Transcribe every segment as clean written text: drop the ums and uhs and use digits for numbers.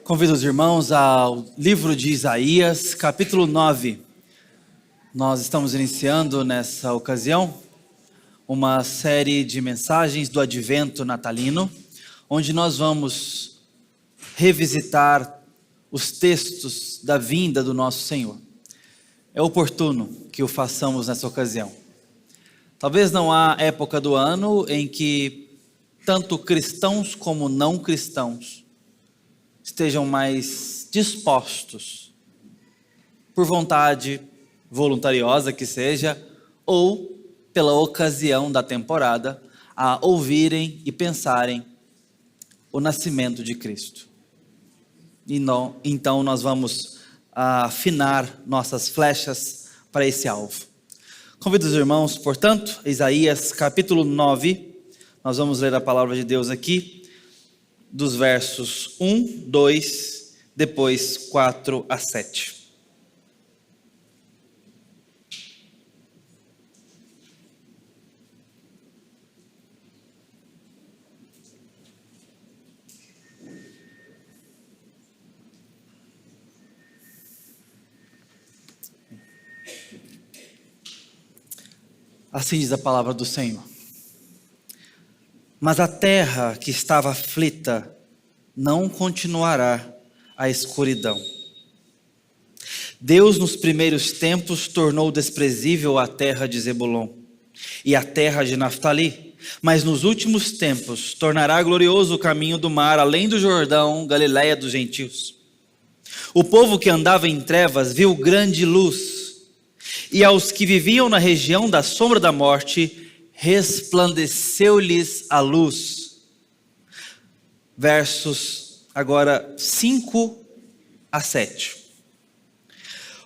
Convido os irmãos ao livro de Isaías, capítulo 9. Nós estamos iniciando nessa ocasião uma série de mensagens do Advento natalino, onde nós vamos revisitar os textos da vinda do nosso Senhor. É oportuno que o façamos nessa ocasião. Talvez não há época do ano em que tanto cristãos como não cristãos estejam mais dispostos, por vontade voluntariosa que seja, ou pela ocasião da temporada, a ouvirem e pensarem o nascimento de Cristo. Então nós vamos afinar nossas flechas para esse alvo. Convido os irmãos, portanto, Isaías capítulo 9, nós vamos ler a palavra de Deus aqui, dos versos 1, 2, depois 4 a 7. Assim diz a palavra do Senhor. Mas a terra que estava aflita não continuará a escuridão. Deus nos primeiros tempos tornou desprezível a terra de Zebulon e a terra de Naftali, mas nos últimos tempos tornará glorioso o caminho do mar, além do Jordão, Galileia dos gentios. O povo que andava em trevas viu grande luz, e aos que viviam na região da sombra da morte, resplandeceu-lhes a luz. Versos agora 5 a 7.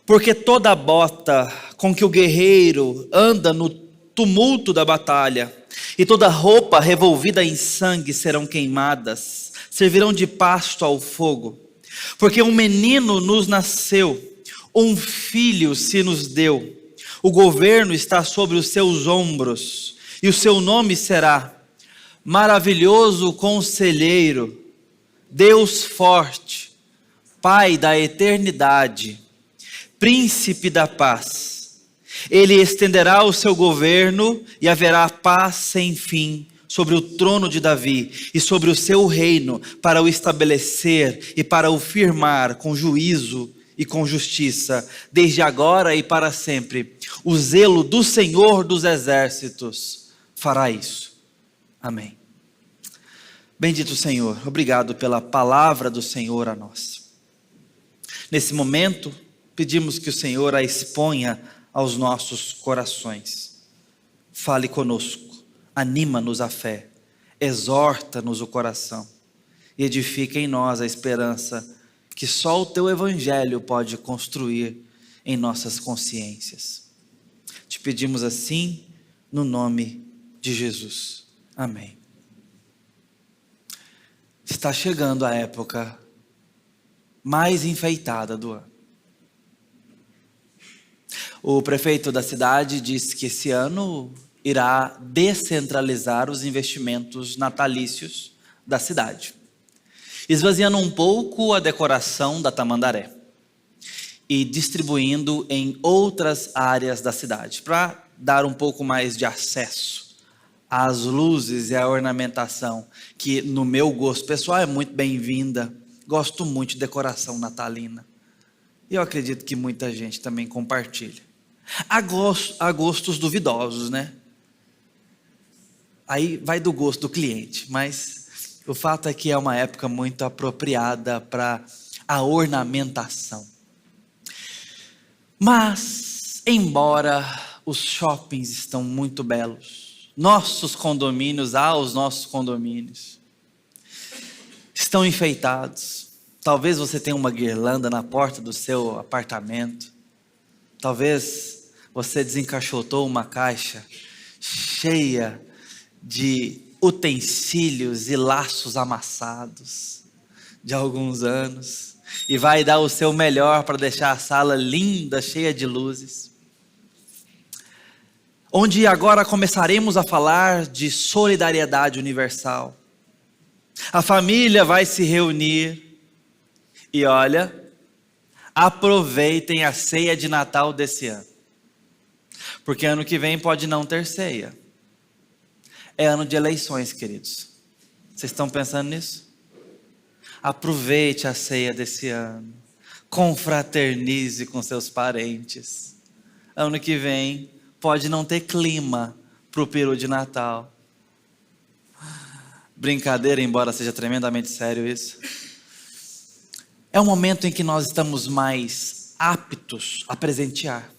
Porque toda a bota com que o guerreiro anda no tumulto da batalha, e toda roupa revolvida em sangue serão queimadas, servirão de pasto ao fogo. Porque um menino nos nasceu, um filho se nos deu, o governo está sobre os seus ombros, e o seu nome será Maravilhoso Conselheiro, Deus Forte, Pai da Eternidade, Príncipe da Paz. Ele estenderá o seu governo e haverá paz sem fim sobre o trono de Davi e sobre o seu reino, para o estabelecer e para o firmar com juízo e com justiça, desde agora e para sempre. O zelo do Senhor dos Exércitos fará isso. Amém. Bendito Senhor, obrigado pela palavra do Senhor a nós. Nesse momento, pedimos que o Senhor a exponha aos nossos corações. Fale conosco, anima-nos a fé, exorta-nos o coração e edifica em nós a esperança que só o teu evangelho pode construir em nossas consciências. Te pedimos assim, no nome de Jesus. Amém. Está chegando a época mais enfeitada do ano. O prefeito da cidade disse que esse ano irá descentralizar os investimentos natalícios da cidade, esvaziando um pouco a decoração da Tamandaré e distribuindo em outras áreas da cidade, para dar um pouco mais de acesso às luzes e à ornamentação, que no meu gosto pessoal é muito bem-vinda. Gosto muito de decoração natalina. E eu acredito que muita gente também compartilha. Há gostos duvidosos, né? Aí vai do gosto do cliente, mas o fato é que é uma época muito apropriada para a ornamentação. Mas, embora os shoppings estão muito belos, nossos condomínios, os nossos condomínios estão enfeitados. Talvez você tenha uma guirlanda na porta do seu apartamento. Talvez você desencaixotou uma caixa cheia de utensílios e laços amassados de alguns anos e vai dar o seu melhor para deixar a sala linda, cheia de luzes. Onde agora começaremos a falar de solidariedade universal. A família vai se reunir E olha, aproveitem a ceia de Natal desse ano. Porque ano que vem pode não ter ceia. É ano de eleições, queridos. Vocês estão pensando nisso? Aproveite a ceia desse ano. Confraternize com seus parentes. Ano que vem pode não ter clima para o peru de Natal. Brincadeira, embora seja tremendamente sério isso. É um momento em que nós estamos mais aptos a presentear.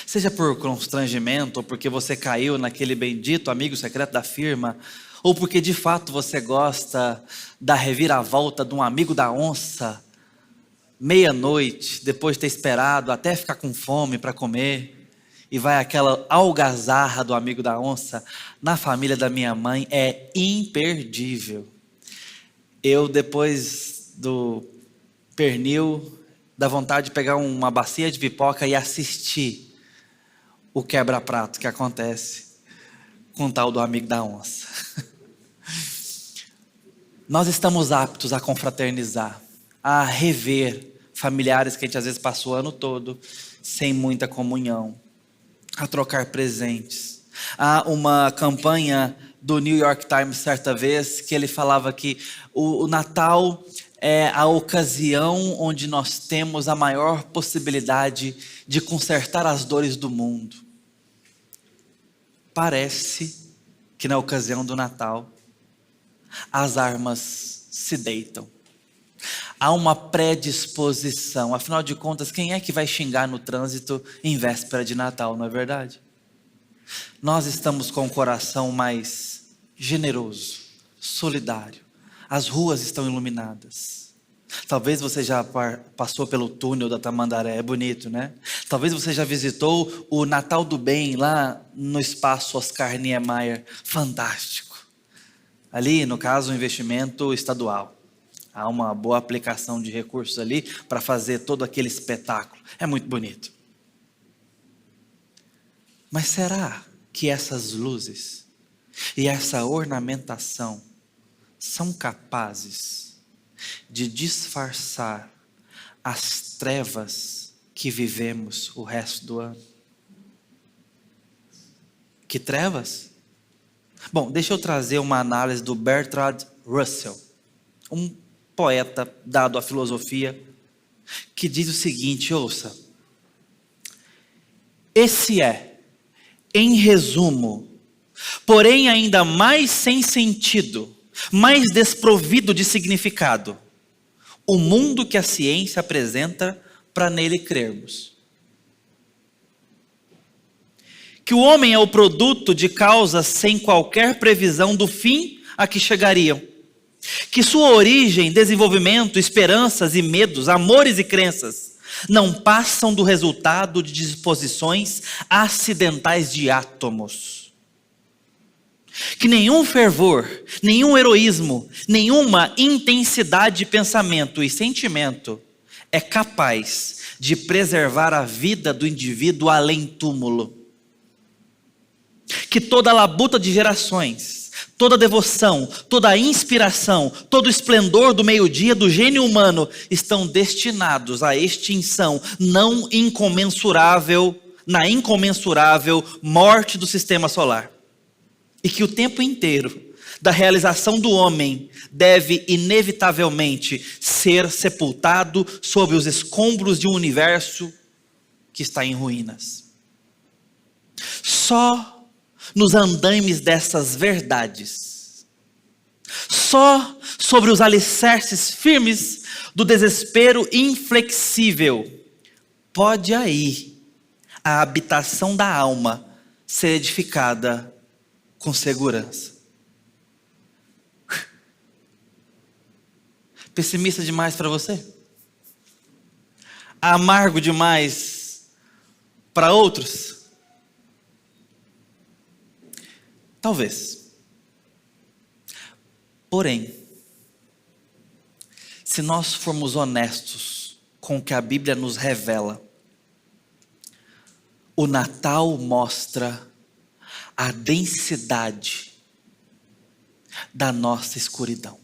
Seja por constrangimento, ou porque você caiu naquele bendito amigo secreto da firma, ou porque de fato você gosta da reviravolta de um amigo da onça, meia-noite, depois de ter esperado até ficar com fome para comer, e vai aquela algazarra do amigo da onça. Na família da minha mãe é imperdível. Eu, depois do pernil, dá vontade de pegar uma bacia de pipoca e assistir o quebra-prato que acontece com o tal do amigo da onça. Nós estamos aptos a confraternizar, a rever familiares que a gente às vezes passou o ano todo sem muita comunhão, a trocar presentes. Há uma campanha do New York Times certa vez que ele falava que o Natal é a ocasião onde nós temos a maior possibilidade de consertar as dores do mundo. Parece que na ocasião do Natal as armas se deitam. Há uma predisposição. Afinal de contas, quem é que vai xingar no trânsito em véspera de Natal, não é verdade? Nós estamos com o coração mais generoso, solidário. As ruas estão iluminadas. Talvez você já passou pelo túnel da Tamandaré, é bonito, né? Talvez você já visitou o Natal do Bem lá no espaço Oscar Niemeyer, fantástico. Ali, no caso, um investimento estadual. Há uma boa aplicação de recursos ali para fazer todo aquele espetáculo. É muito bonito. Mas será que essas luzes e essa ornamentação são capazes de disfarçar as trevas que vivemos o resto do ano? Que trevas? Bom, deixa eu trazer uma análise do Bertrand Russell, um poeta dado à filosofia, que diz o seguinte, ouça: esse é, em resumo, porém ainda mais sem sentido, mais desprovido de significado, o mundo que a ciência apresenta para nele crermos. Que o homem é o produto de causas sem qualquer previsão do fim a que chegariam. Que sua origem, desenvolvimento, esperanças e medos, amores e crenças não passam do resultado de disposições acidentais de átomos. Que nenhum fervor, nenhum heroísmo, nenhuma intensidade de pensamento e sentimento é capaz de preservar a vida do indivíduo além túmulo. Que toda a labuta de gerações, toda devoção, toda inspiração, todo o esplendor do meio-dia do gênio humano estão destinados à extinção na incomensurável morte do sistema solar. E que o tempo inteiro da realização do homem deve inevitavelmente ser sepultado sob os escombros de um universo que está em ruínas. Só nos andaimes dessas verdades, só sobre os alicerces firmes do desespero inflexível, pode aí a habitação da alma ser edificada com segurança. Pessimista demais para você? Amargo demais para outros? Talvez. Porém, se nós formos honestos com o que a Bíblia nos revela, o Natal mostra a densidade da nossa escuridão,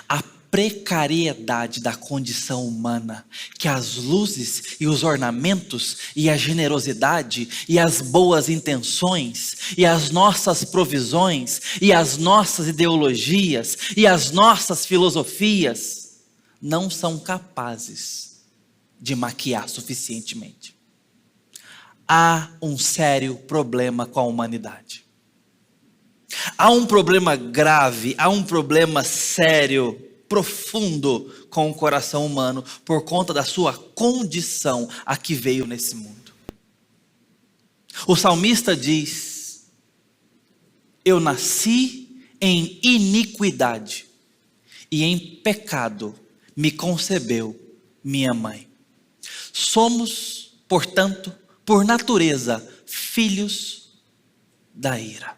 a precariedade da condição humana, que as luzes e os ornamentos e a generosidade e as boas intenções e as nossas provisões e as nossas ideologias e as nossas filosofias não são capazes de maquiar suficientemente. Há um sério problema com a humanidade. Há um problema grave, há um problema sério, profundo com o coração humano por conta da sua condição a que veio nesse mundo. O salmista diz: eu nasci em iniquidade e em pecado me concebeu minha mãe. Somos, portanto, por natureza, filhos da ira.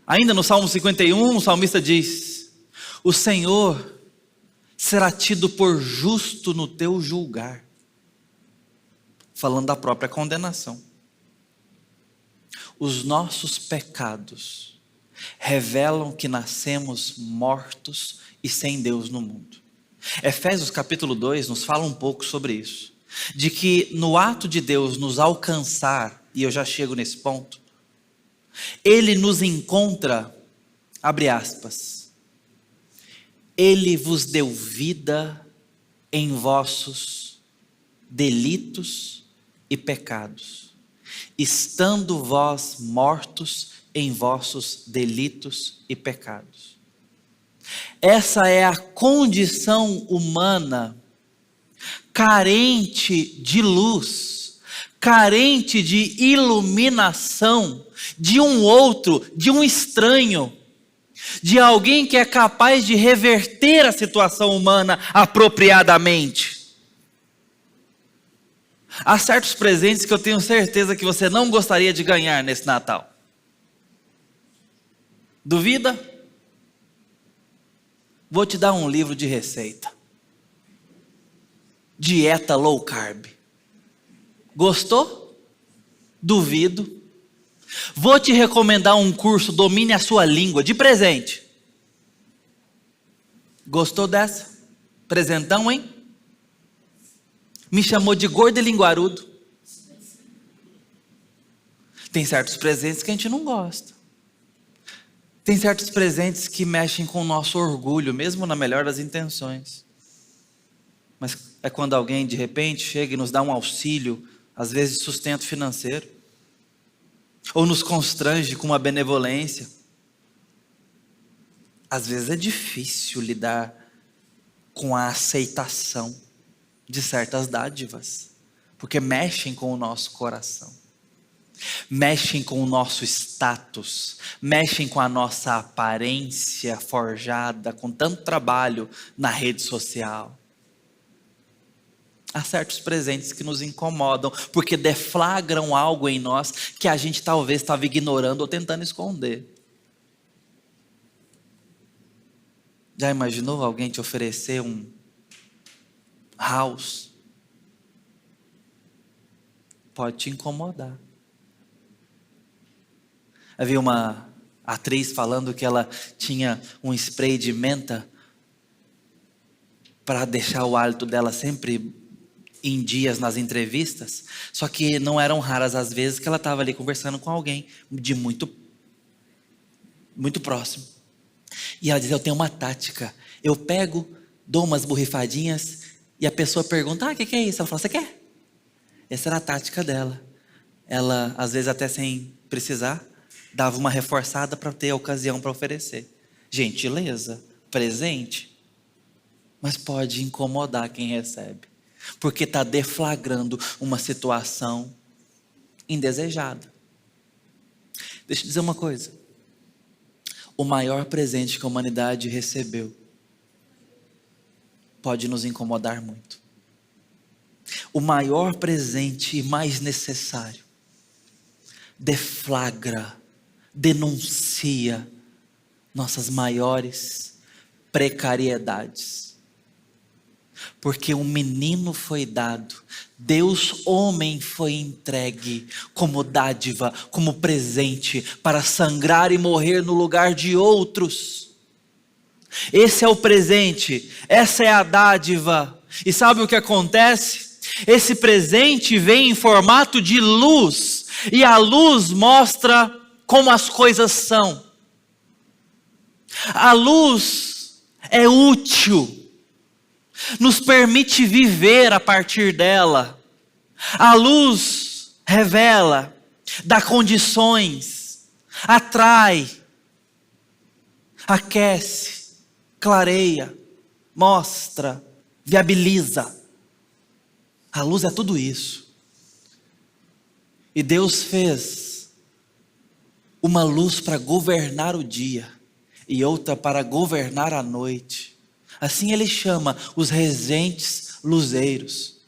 Ainda no Salmo 51, o salmista diz: o Senhor será tido por justo no teu julgar. Falando da própria condenação. Os nossos pecados revelam que nascemos mortos e sem Deus no mundo. Efésios capítulo 2 nos fala um pouco sobre isso. De que no ato de Deus nos alcançar, e eu já chego nesse ponto, Ele nos encontra, abre aspas, Ele vos deu vida em vossos delitos e pecados, estando vós mortos em vossos delitos e pecados. Essa é a condição humana, carente de luz, carente de iluminação, de um outro, de um estranho, de alguém que é capaz de reverter a situação humana apropriadamente. Há certos presentes que eu tenho certeza que você não gostaria de ganhar nesse Natal. Duvida? Vou te dar um livro de receita. Dieta low carb. Gostou? Duvido. Vou te recomendar um curso Domine a Sua Língua, de presente. Gostou dessa? Presentão, hein? Me chamou de gordo e linguarudo. Tem certos presentes que a gente não gosta. Tem certos presentes que mexem com o nosso orgulho, mesmo na melhor das intenções. Mas é quando alguém de repente chega e nos dá um auxílio, às vezes de sustento financeiro, ou nos constrange com uma benevolência. Às vezes é difícil lidar com a aceitação de certas dádivas, porque mexem com o nosso coração, mexem com o nosso status, mexem com a nossa aparência forjada com tanto trabalho na rede social. Há certos presentes que nos incomodam, porque deflagram algo em nós que a gente talvez estava ignorando ou tentando esconder. Já imaginou alguém te oferecer um house? Pode te incomodar. Havia uma atriz falando que ela tinha um spray de menta para deixar o hálito dela sempre em dias nas entrevistas, só que não eram raras as vezes que ela estava ali conversando com alguém de muito próximo. E ela dizia: eu tenho uma tática, eu pego, dou umas borrifadinhas e a pessoa pergunta: o que é isso? Ela fala: você quer? Essa era a tática dela. Ela, às vezes até sem precisar, dava uma reforçada para ter a ocasião para oferecer. Gentileza, presente, mas pode incomodar quem recebe, porque está deflagrando uma situação indesejada. Deixa eu dizer uma coisa. O maior presente que a humanidade recebeu pode nos incomodar muito. O maior presente e mais necessário deflagra, denuncia nossas maiores precariedades. Porque um menino foi dado, Deus homem foi entregue como dádiva, como presente, para sangrar e morrer no lugar de outros. Esse é o presente, essa é a dádiva. E sabe o que acontece? Esse presente vem em formato de luz, e a luz mostra como as coisas são. A luz é útil, nos permite viver a partir dela. A luz revela, dá condições, atrai, aquece, clareia, mostra, viabiliza. A luz é tudo isso. E Deus fez uma luz para governar o dia e outra para governar a noite. Assim Ele chama os regentes luzeiros,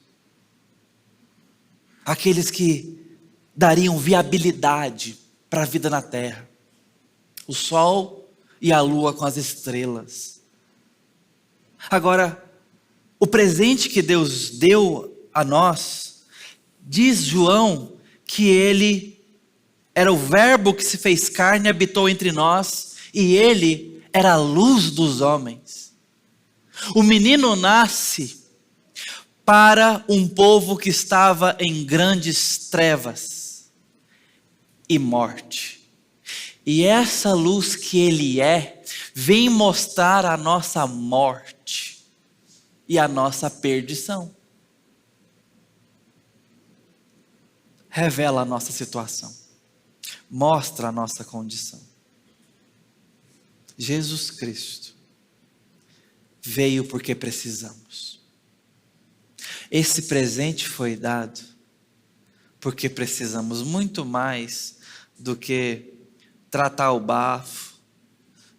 aqueles que dariam viabilidade para a vida na terra. O sol e a lua com as estrelas. Agora, o presente que Deus deu a nós, diz João que Ele era o verbo que se fez carne e habitou entre nós, e Ele era a luz dos homens. O menino nasce para um povo que estava em grandes trevas e morte. E essa luz que Ele vem mostrar a nossa morte e a nossa perdição. Revela a nossa situação, mostra a nossa condição. Jesus Cristo veio porque precisamos. Esse presente foi dado porque precisamos muito mais do que tratar o bafo,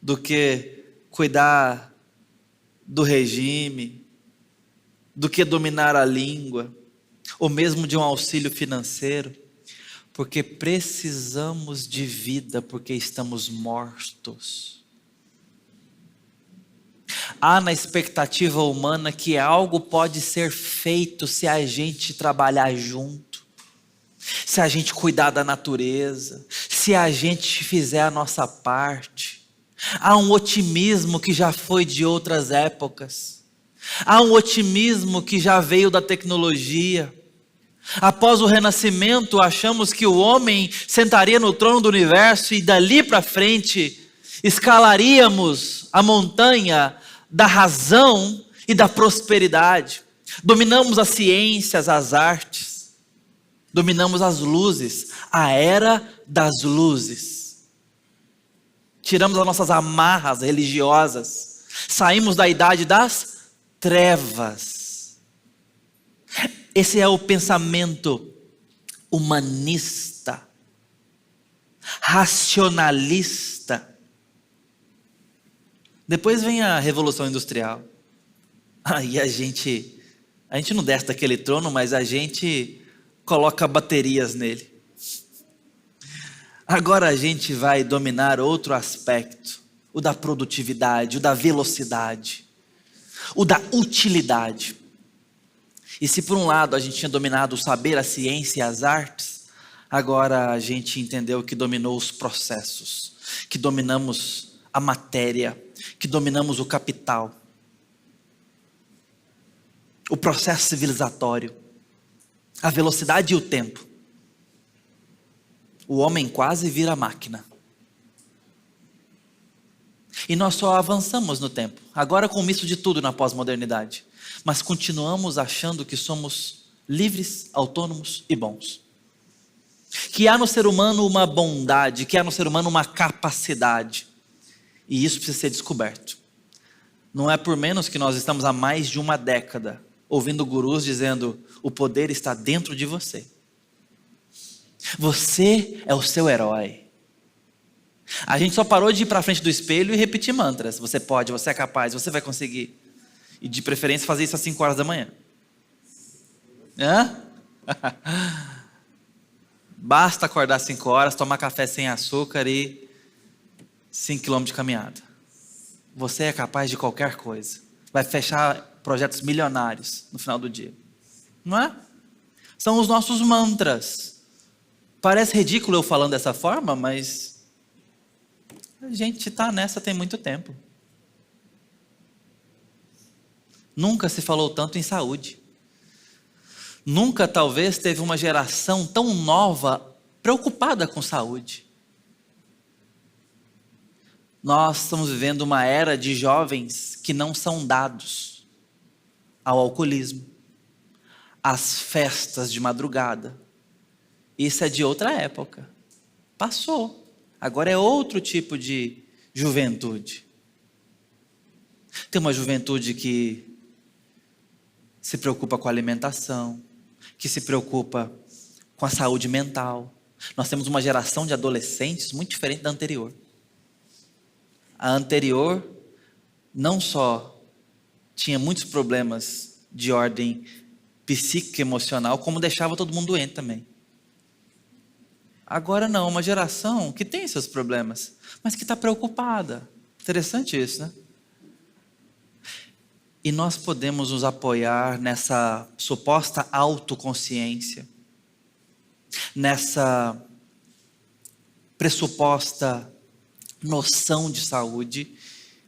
do que cuidar do regime, do que dominar a língua, ou mesmo de um auxílio financeiro, porque precisamos de vida, porque estamos mortos. Há na expectativa humana que algo pode ser feito se a gente trabalhar junto, se a gente cuidar da natureza, se a gente fizer a nossa parte. Há um otimismo que já foi de outras épocas, há um otimismo que já veio da tecnologia. Após o renascimento, achamos que o homem sentaria no trono do universo e dali para frente escalaríamos a montanha da razão e da prosperidade. Dominamos as ciências, as artes, dominamos as luzes, a era das luzes. Tiramos as nossas amarras religiosas, saímos da idade das trevas. Esse é o pensamento humanista, racionalista. Depois vem a Revolução Industrial. Aí a gente não desce daquele trono, mas a gente coloca baterias nele. Agora a gente vai dominar outro aspecto, o da produtividade, o da velocidade, o da utilidade. E se por um lado a gente tinha dominado o saber, a ciência e as artes, agora a gente entendeu que dominou os processos, que dominamos a matéria, que dominamos o capital, o processo civilizatório, a velocidade e o tempo. O homem quase vira máquina. E nós só avançamos no tempo, agora com um misto de tudo na pós-modernidade. Mas continuamos achando que somos livres, autônomos e bons. Que há no ser humano uma bondade, que há no ser humano uma capacidade. E isso precisa ser descoberto. Não é por menos que nós estamos há mais de uma década ouvindo gurus dizendo: o poder está dentro de você. Você é o seu herói. A gente só parou de ir para frente do espelho e repetir mantras. Você pode, você é capaz, você vai conseguir. E de preferência fazer isso às 5 horas da manhã. Hã? Basta acordar às 5 horas, tomar café sem açúcar e 5 km de caminhada. Você é capaz de qualquer coisa. Vai fechar projetos milionários no final do dia. Não é? São os nossos mantras. Parece ridículo eu falando dessa forma, mas a gente está nessa tem muito tempo. Nunca se falou tanto em saúde. Nunca, talvez, teve uma geração tão nova preocupada com saúde. Nós estamos vivendo uma era de jovens que não são dados ao alcoolismo, às festas de madrugada. Isso é de outra época. Passou. Agora é outro tipo de juventude. Tem uma juventude que se preocupa com a alimentação, que se preocupa com a saúde mental. Nós temos uma geração de adolescentes muito diferente da anterior. A anterior não só tinha muitos problemas de ordem psíquica e emocional, como deixava todo mundo doente também. Agora não, uma geração que tem seus problemas, mas que está preocupada. Interessante isso, né? E nós podemos nos apoiar nessa suposta autoconsciência, nessa pressuposta noção de saúde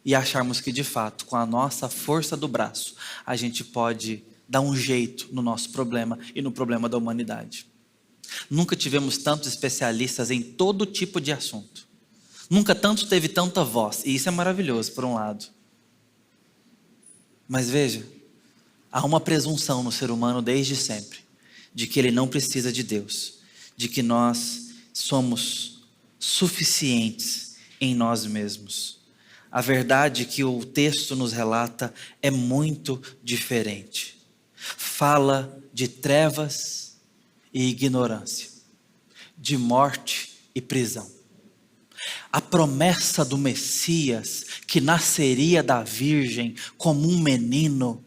e acharmos que de fato, com a nossa força do braço, a gente pode dar um jeito no nosso problema e no problema da humanidade. Nunca tivemos tantos especialistas em todo tipo de assunto. Nunca tanto teve tanta voz, e isso é maravilhoso por um lado. Mas veja, há uma presunção no ser humano desde sempre, de que ele não precisa de Deus, de que nós somos suficientes em nós mesmos. A verdade que o texto nos relata é muito diferente. Fala de trevas e ignorância, de morte e prisão. A promessa do Messias, que nasceria da Virgem como um menino,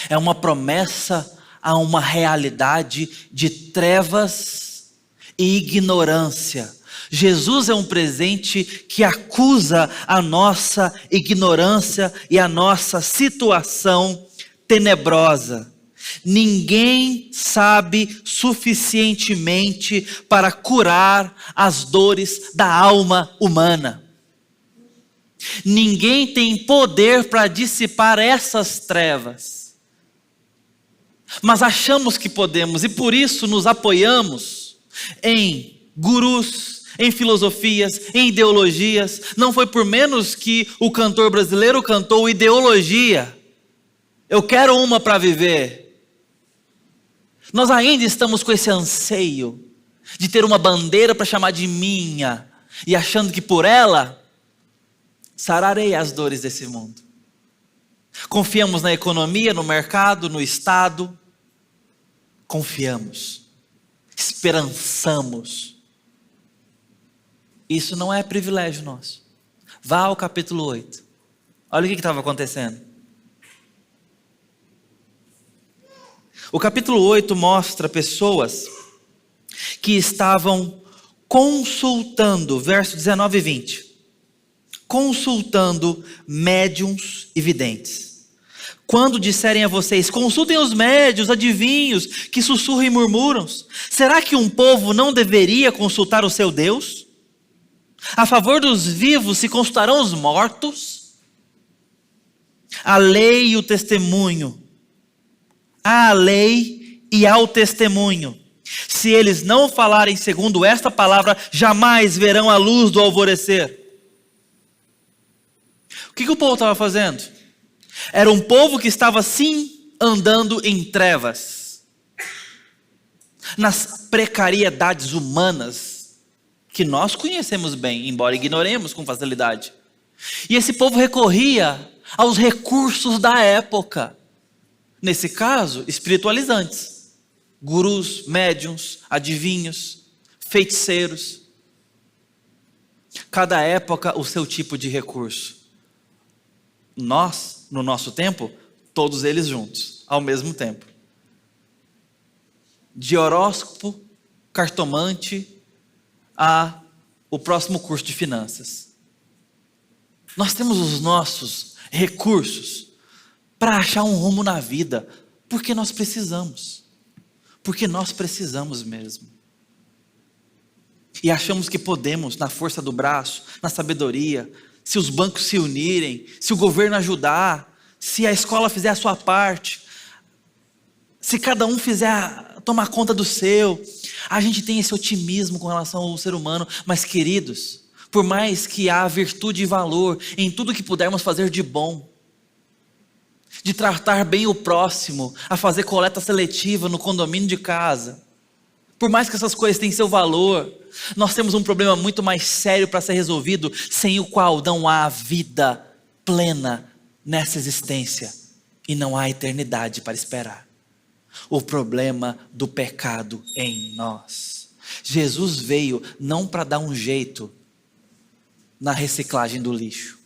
é uma promessa a uma realidade de trevas e ignorância. Jesus é um presente que acusa a nossa ignorância e a nossa situação tenebrosa. Ninguém sabe suficientemente para curar as dores da alma humana. Ninguém tem poder para dissipar essas trevas. Mas achamos que podemos e por isso nos apoiamos em gurus, em filosofias, em ideologias. Não foi por menos que o cantor brasileiro cantou ideologia. Eu quero uma para viver. Nós ainda estamos com esse anseio de ter uma bandeira para chamar de minha e achando que por ela sararei as dores desse mundo. Confiamos na economia, no mercado, no Estado. Confiamos, esperançamos. Isso não é privilégio nosso. Vá ao capítulo 8. Olha o que estava acontecendo. O capítulo 8 mostra pessoas que estavam consultando, verso 19 e 20. Consultando médiuns e videntes. Quando disserem a vocês, consultem os médiuns, adivinhos, que sussurram e murmuram. Será que um povo não deveria consultar o seu Deus? A favor dos vivos se consultarão os mortos? A lei e o testemunho. À lei e ao testemunho. Se eles não falarem segundo esta palavra, jamais verão a luz do alvorecer. O que o povo estava fazendo? Era um povo que estava sim andando em trevas, nas precariedades humanas que nós conhecemos bem, embora ignoremos com facilidade. E esse povo recorria aos recursos da época. Nesse caso, espiritualizantes, gurus, médiuns, adivinhos, feiticeiros. Cada época o seu tipo de recurso. Nós, no nosso tempo, todos eles juntos, ao mesmo tempo. De horóscopo, cartomante, a o próximo curso de finanças. Nós temos os nossos recursos. para achar um rumo na vida, porque nós precisamos. Porque nós precisamos mesmo. E achamos que podemos, na força do braço, na sabedoria, se os bancos se unirem, se o governo ajudar, se a escola fizer a sua parte, se cada um fizer tomar conta do seu. A gente tem esse otimismo com relação ao ser humano, mas queridos, por mais que há virtude e valor em tudo que pudermos fazer de bom, de tratar bem o próximo, a fazer coleta seletiva no condomínio de casa, por mais que essas coisas tenham seu valor, nós temos um problema muito mais sério para ser resolvido, sem o qual não há vida plena nessa existência, e não há eternidade para esperar. O problema do pecado em nós. Jesus veio não para dar um jeito na reciclagem do lixo.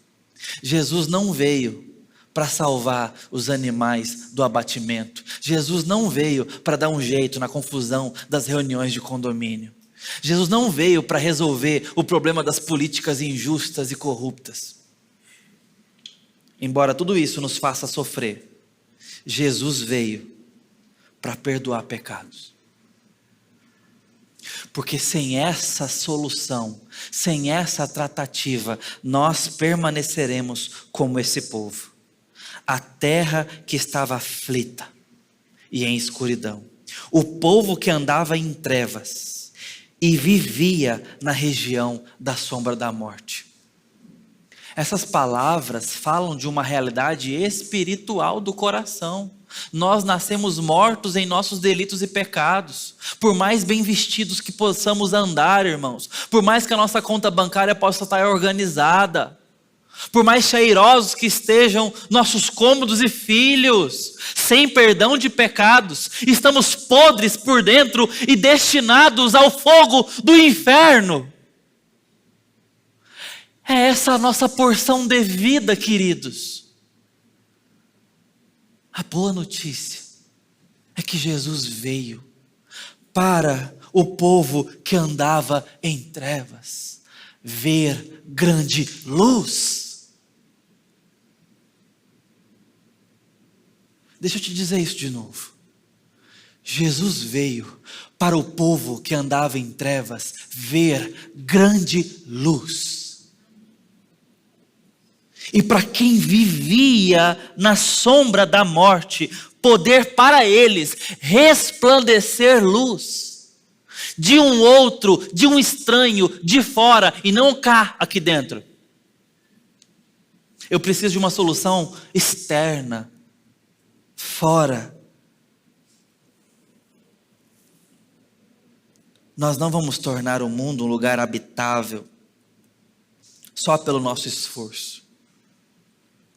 Jesus não veio para salvar os animais do abatimento. Jesus não veio para dar um jeito na confusão das reuniões de condomínio. Jesus não veio para resolver o problema das políticas injustas e corruptas. Embora tudo isso nos faça sofrer, Jesus veio para perdoar pecados. Porque sem essa solução, sem essa tratativa, nós permaneceremos como esse povo. A terra que estava aflita e em escuridão. O povo que andava em trevas e vivia na região da sombra da morte. Essas palavras falam de uma realidade espiritual do coração. Nós nascemos mortos em nossos delitos e pecados. Por mais bem vestidos que possamos andar, irmãos, por mais que a nossa conta bancária possa estar organizada, por mais cheirosos que estejam nossos cômodos e filhos, sem perdão de pecados, estamos podres por dentro e destinados ao fogo do inferno. É essa a nossa porção de vida, queridos. A boa notícia é que Jesus veio para o povo que andava em trevas ver grande luz. Deixa eu te dizer isso de novo. Jesus veio para o povo que andava em trevas ver grande luz. E para quem vivia na sombra da morte, poder para eles resplandecer luz. De um outro, de um estranho, de fora, e não cá, aqui dentro. Eu preciso de uma solução externa, fora. Nós não vamos tornar o mundo um lugar habitável só pelo nosso esforço.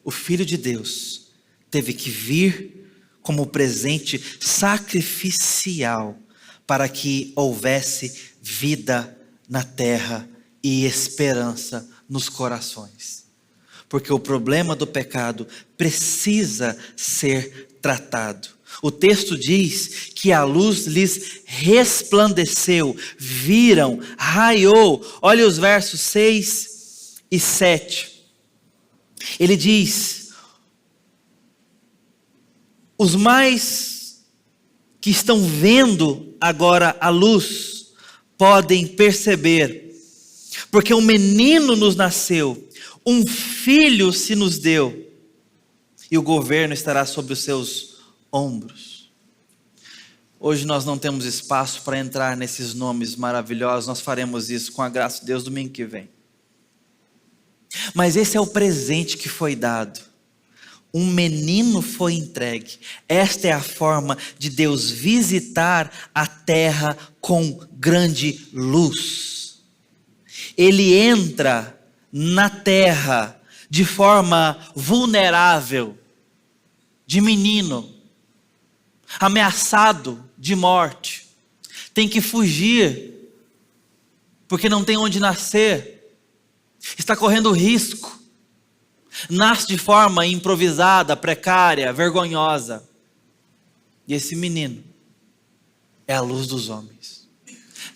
O Filho de Deus teve que vir como presente sacrificial para que houvesse vida na terra e esperança nos corações. Porque o problema do pecado precisa ser tratado. O texto diz que a luz lhes resplandeceu, viram, raiou. Olha os versos 6 e 7. Ele diz: os mais que estão vendo agora a luz podem perceber, porque um menino nos nasceu, um filho se nos deu, e o governo estará sobre os seus ombros. Hoje nós não temos espaço para entrar nesses nomes maravilhosos, nós faremos isso com a graça de Deus domingo que vem. Mas esse é o presente que foi dado. Um menino foi entregue. Esta é a forma de Deus visitar a terra com grande luz. Ele entra na terra de forma vulnerável, de menino, ameaçado de morte. Tem que fugir, porque não tem onde nascer. Está correndo risco, nasce de forma improvisada, precária, vergonhosa. E esse menino é a luz dos homens.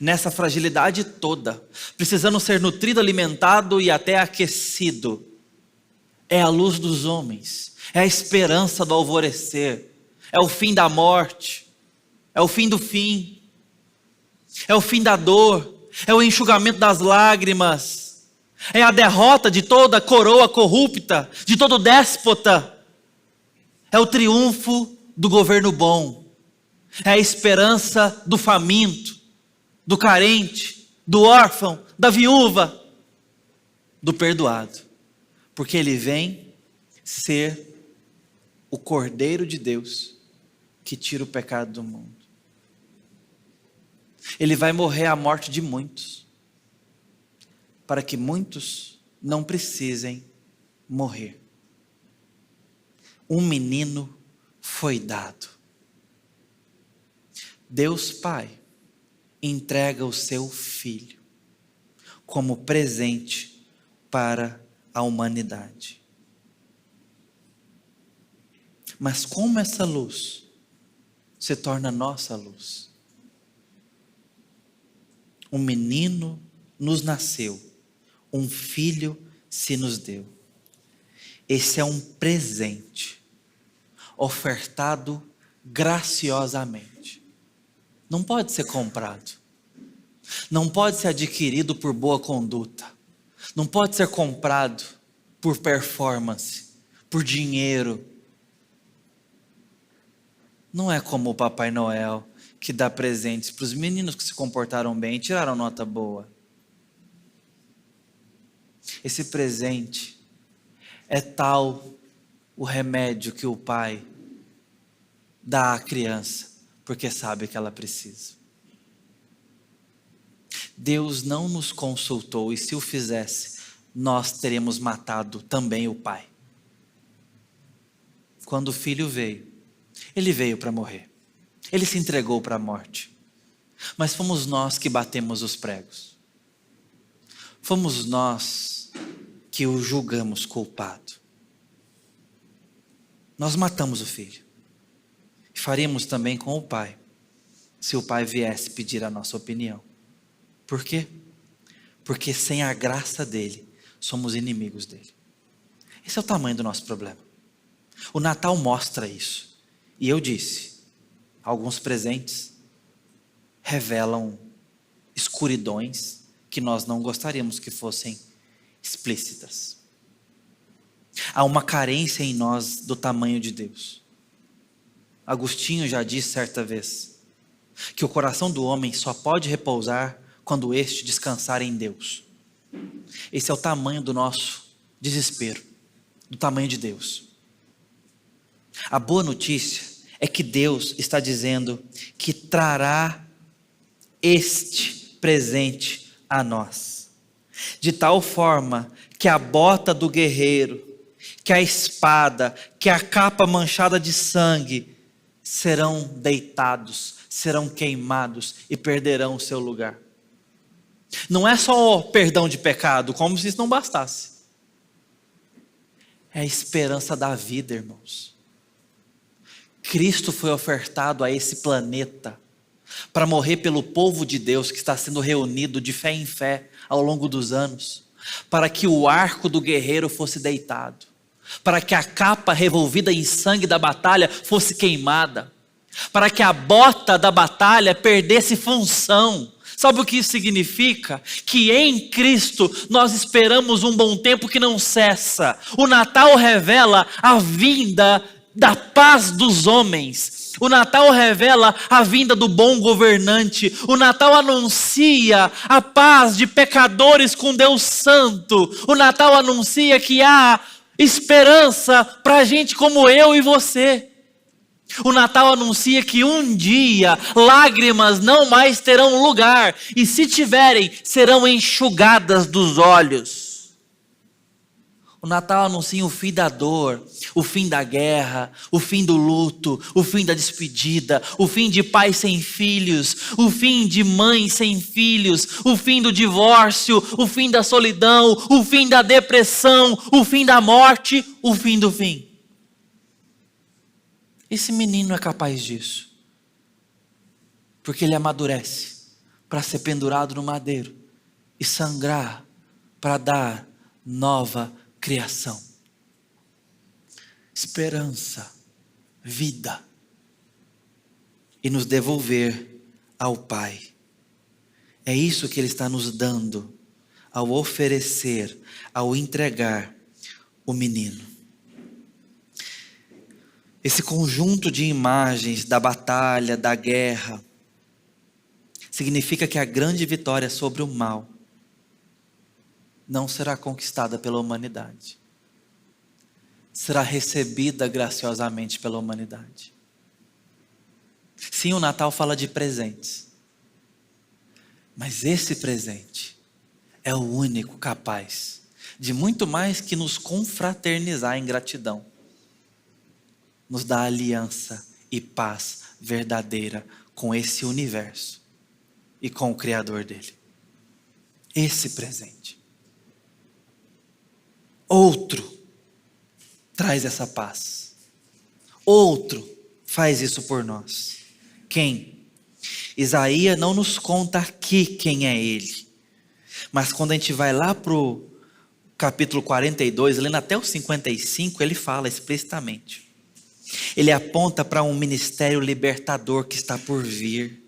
Nessa fragilidade toda, precisando ser nutrido, alimentado e até aquecido, é a luz dos homens, é a esperança do alvorecer, é o fim da morte, é o fim do fim, é o fim da dor, é o enxugamento das lágrimas, é a derrota de toda coroa corrupta, de todo déspota, é o triunfo do governo bom, é a esperança do faminto, do carente, do órfão, da viúva, do perdoado, porque ele vem ser o Cordeiro de Deus que tira o pecado do mundo. Ele vai morrer a morte de muitos, para que muitos não precisem morrer. Um menino foi dado. Deus Pai entrega o seu Filho como presente para a humanidade. Mas como essa luz se torna nossa luz? Um menino nos nasceu, um filho se nos deu. Esse é um presente ofertado graciosamente. Não pode ser comprado. Não pode ser adquirido por boa conduta. Não pode ser comprado por performance, por dinheiro. Não é como o Papai Noel, que dá presentes para os meninos que se comportaram bem e tiraram nota boa. Esse presente é tal o remédio que o pai dá à criança, porque sabe que ela precisa. Deus não nos consultou, e se o fizesse, nós teríamos matado também o pai. Quando o filho veio, ele veio para morrer. Ele se entregou para a morte. Mas fomos nós que batemos os pregos. Fomos nós que o julgamos culpado. Nós matamos o filho. E faríamos também com o pai, se o pai viesse pedir a nossa opinião. Por quê? Porque sem a graça dele, somos inimigos dele. Esse é o tamanho do nosso problema. O Natal mostra isso. E eu disse, alguns presentes revelam escuridões que nós não gostaríamos que fossem explícitas. Há uma carência em nós do tamanho de Deus. Agostinho já disse certa vez que o coração do homem só pode repousar quando este descansar em Deus. Esse é o tamanho do nosso desespero, do tamanho de Deus. A boa notícia é que Deus está dizendo que trará este presente a nós, de tal forma que a bota do guerreiro, que a espada, que a capa manchada de sangue serão deitados, serão queimados e perderão o seu lugar. Não é só o perdão de pecado, como se isso não bastasse. É a esperança da vida, irmãos. Cristo foi ofertado a esse planeta para morrer pelo povo de Deus que está sendo reunido de fé em fé ao longo dos anos, para que o arco do guerreiro fosse deitado, para que a capa revolvida em sangue da batalha fosse queimada, para que a bota da batalha perdesse função. Sabe o que isso significa? Que em Cristo nós esperamos um bom tempo que não cessa. O Natal revela a vinda da paz dos homens. O Natal revela a vinda do bom governante. O Natal anuncia a paz de pecadores com Deus Santo. O Natal anuncia que há esperança para gente como eu e você. O Natal anuncia que um dia lágrimas não mais terão lugar, e se tiverem, serão enxugadas dos olhos. O Natal anuncia o fim da dor, o fim da guerra, o fim do luto, o fim da despedida, o fim de pais sem filhos, o fim de mães sem filhos, o fim do divórcio, o fim da solidão, o fim da depressão, o fim da morte, o fim do fim. Esse menino é capaz disso, porque ele amadurece para ser pendurado no madeiro e sangrar para dar nova criação. esperança, vida, e nos devolver ao Pai. É isso que Ele está nos dando ao oferecer, ao entregar o menino. Esse conjunto de imagens da batalha, da guerra, significa que a grande vitória sobre o mal não será conquistada pela humanidade. Será recebida graciosamente pela humanidade. Sim, o Natal fala de presentes. Mas esse presente é o único capaz de muito mais que nos confraternizar em gratidão. Nos dá aliança e paz verdadeira com esse universo e com o Criador dele. Esse presente. Outro traz essa paz. Outro faz isso por nós. Quem? Isaías não nos conta aqui quem é ele. Mas quando a gente vai lá para o capítulo 42, lendo até o 55, ele fala explicitamente. Ele aponta para um ministério libertador que está por vir.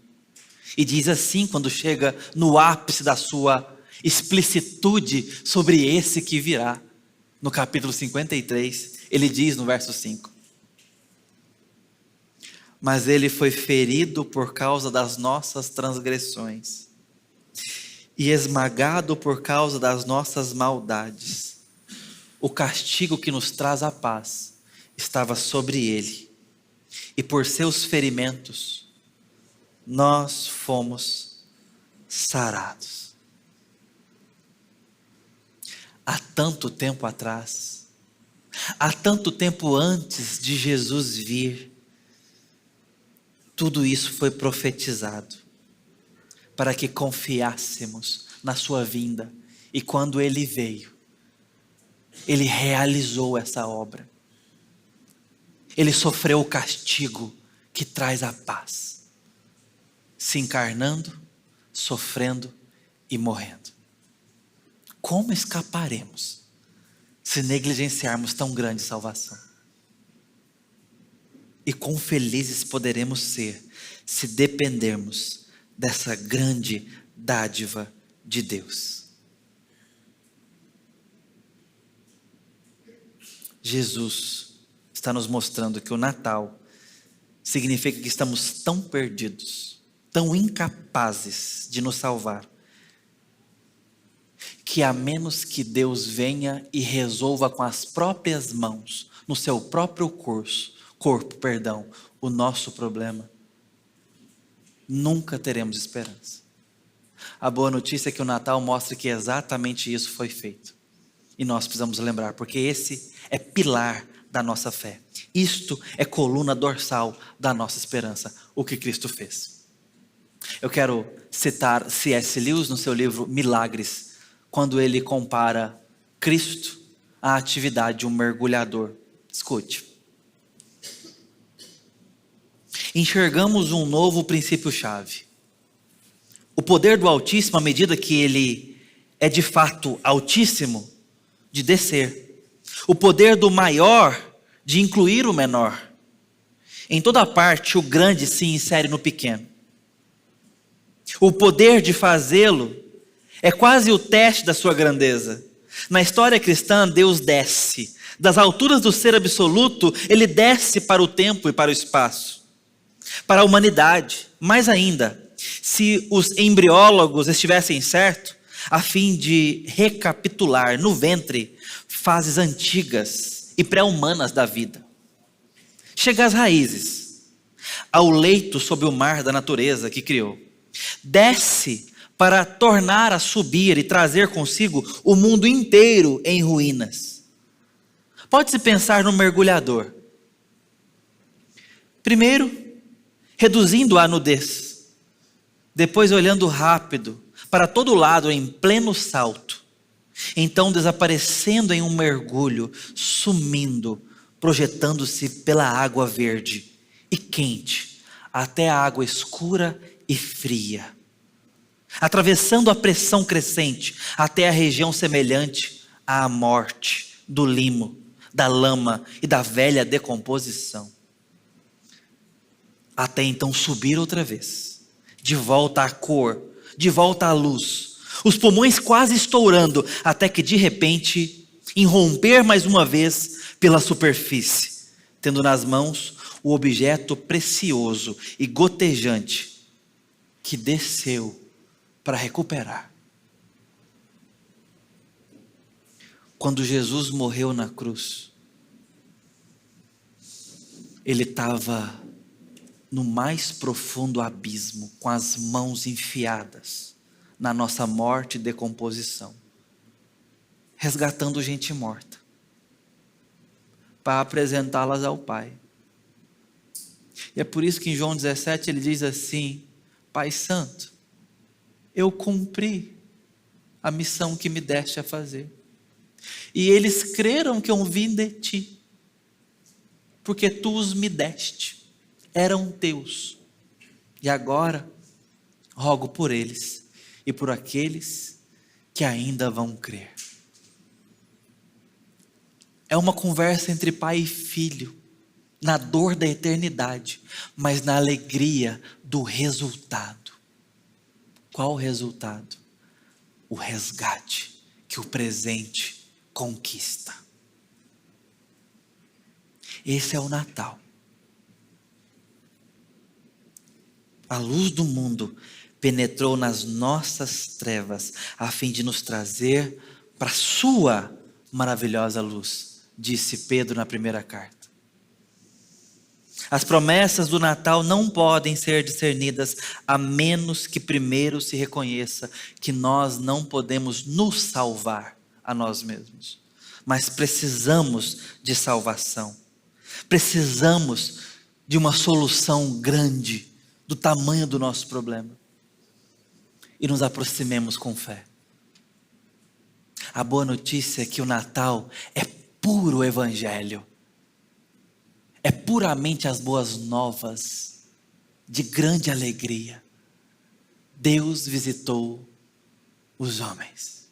E diz assim, quando chega no ápice da sua explicitude sobre esse que virá. No capítulo 53, ele diz no verso 5. Mas ele foi ferido por causa das nossas transgressões e esmagado por causa das nossas maldades. O castigo que nos traz a paz estava sobre ele, e por seus ferimentos nós fomos sarados. Há tanto tempo atrás, há tanto tempo antes de Jesus vir, tudo isso foi profetizado para que confiássemos na sua vinda. E quando Ele veio, Ele realizou essa obra. Ele sofreu o castigo que traz a paz, se encarnando, sofrendo e morrendo. Como escaparemos se negligenciarmos tão grande salvação? E quão felizes poderemos ser se dependermos dessa grande dádiva de Deus. Jesus está nos mostrando que o Natal significa que estamos tão perdidos, tão incapazes de nos salvar, que a menos que Deus venha e resolva com as próprias mãos, no seu próprio corpo, o nosso problema, nunca teremos esperança. A boa notícia é que o Natal mostra que exatamente isso foi feito. E nós precisamos lembrar, porque esse é pilar da nossa fé. Isto é coluna dorsal da nossa esperança, o que Cristo fez. Eu quero citar C.S. Lewis no seu livro Milagres, quando ele compara Cristo à atividade de um mergulhador. Escute. Enxergamos um novo princípio-chave. O poder do Altíssimo, à medida que ele é de fato altíssimo, de descer. O poder do maior, de incluir o menor. Em toda parte, o grande se insere no pequeno. O poder de fazê-lo é quase o teste da sua grandeza. Na história cristã, Deus desce. Das alturas do ser absoluto, Ele desce para o tempo e para o espaço. Para a humanidade, mais ainda, se os embriólogos estivessem certos, a fim de recapitular no ventre fases antigas e pré-humanas da vida. Chega às raízes, ao leito sob o mar da natureza que criou. Desce para tornar a subir e trazer consigo o mundo inteiro em ruínas. Pode-se pensar no mergulhador. Primeiro, reduzindo a nudez. Depois olhando rápido para todo lado em pleno salto. Então desaparecendo em um mergulho, sumindo, projetando-se pela água verde e quente, até a água escura e fria. Atravessando a pressão crescente até a região semelhante à morte do limo, da lama e da velha decomposição. Até então subir outra vez, de volta à cor, de volta à luz, os pulmões quase estourando, até que de repente, irromper mais uma vez pela superfície, tendo nas mãos o objeto precioso e gotejante que desceu para recuperar. Quando Jesus morreu na cruz, ele estava no mais profundo abismo, com as mãos enfiadas na nossa morte e decomposição, resgatando gente morta, para apresentá-las ao Pai. E é por isso que em João 17 ele diz assim: Pai Santo, eu cumpri a missão que me deste a fazer. E eles creram que eu vim de ti, porque tu os me deste. Eram teus, e agora rogo por eles e por aqueles que ainda vão crer. É uma conversa entre pai e filho, na dor da eternidade, mas na alegria do resultado. Qual o resultado? O resgate que o presente conquista. Esse é o Natal. A luz do mundo penetrou nas nossas trevas, a fim de nos trazer para a sua maravilhosa luz, disse Pedro na primeira carta. As promessas do Natal não podem ser discernidas a menos que primeiro se reconheça que nós não podemos nos salvar a nós mesmos, mas precisamos de salvação, precisamos de uma solução grande, do tamanho do nosso problema, e nos aproximemos com fé. A boa notícia é que o Natal é puro evangelho, é puramente as boas novas, de grande alegria. Deus visitou os homens,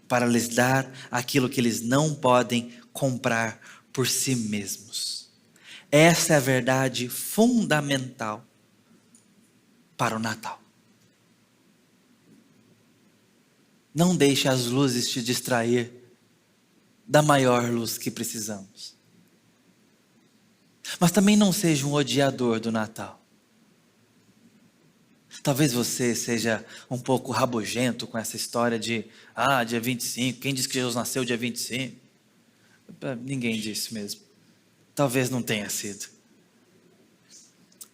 para lhes dar aquilo que eles não podem comprar por si mesmos. Essa é a verdade fundamental para o Natal. Não deixe as luzes te distrair da maior luz que precisamos. Mas também não seja um odiador do Natal. Talvez você seja um pouco rabugento com essa história de dia 25, quem disse que Jesus nasceu dia 25? Ninguém disse mesmo. Talvez não tenha sido.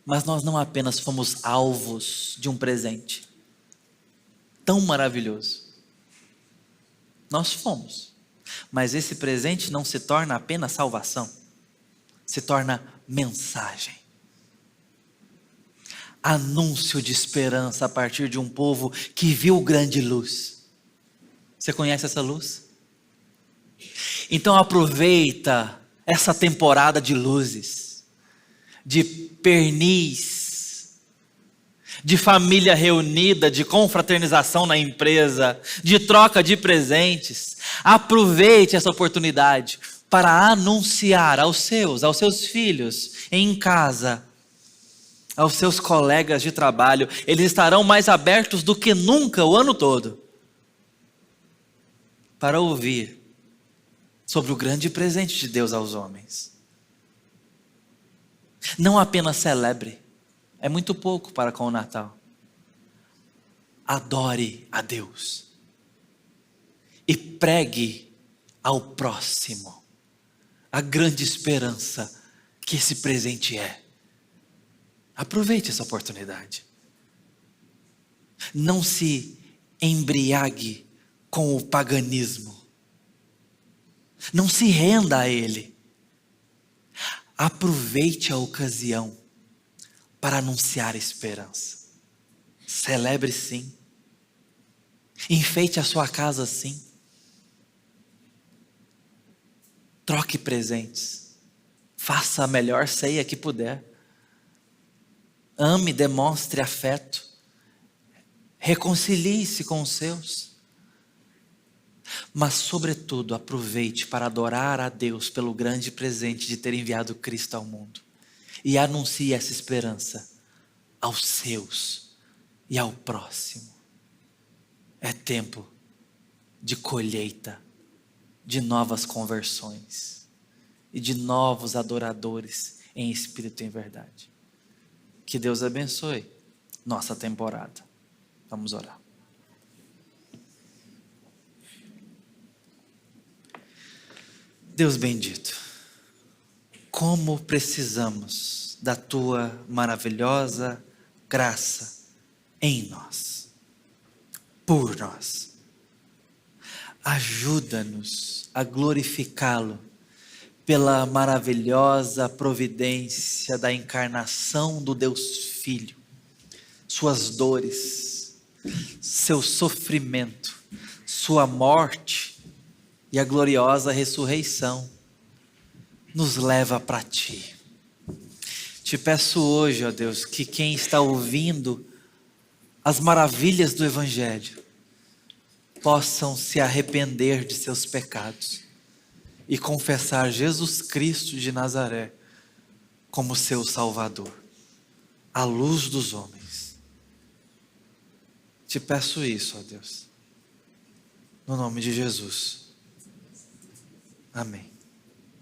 Mas nós não apenas fomos alvos de um presente tão maravilhoso. Nós fomos. Mas esse presente não se torna apenas salvação. Se torna mensagem. Anúncio de esperança a partir de um povo que viu grande luz. Você conhece essa luz? Então aproveita essa temporada de luzes, de pernis, de família reunida, de confraternização na empresa, de troca de presentes. Aproveite essa oportunidade para anunciar aos seus filhos, em casa, aos seus colegas de trabalho. Eles estarão mais abertos do que nunca o ano todo para ouvir sobre o grande presente de Deus aos homens. Não apenas celebre, é muito pouco para com o Natal. Adore a Deus e pregue ao próximo a grande esperança que esse presente é. Aproveite essa oportunidade. Não se embriague com o paganismo. Não se renda a ele. Aproveite a ocasião para anunciar a esperança. Celebre sim. Enfeite a sua casa sim. Troque presentes. Faça a melhor ceia que puder. Ame, demonstre afeto. Reconcilie-se com os seus. mas sobretudo aproveite para adorar a Deus pelo grande presente de ter enviado Cristo ao mundo. E anuncie essa esperança aos seus e ao próximo. É tempo de colheita, de novas conversões e de novos adoradores em espírito e em verdade. Que Deus abençoe nossa temporada. Vamos orar. Deus bendito, como precisamos da tua maravilhosa graça em nós, por nós. Ajuda-nos a glorificá-lo pela maravilhosa providência da encarnação do Deus Filho, suas dores, seu sofrimento, sua morte e a gloriosa ressurreição nos leva para ti. Te peço hoje, ó Deus, que quem está ouvindo as maravilhas do Evangelho possam se arrepender de seus pecados e confessar Jesus Cristo de Nazaré como seu Salvador, a luz dos homens. Te peço isso, ó Deus, no nome de Jesus. Amém.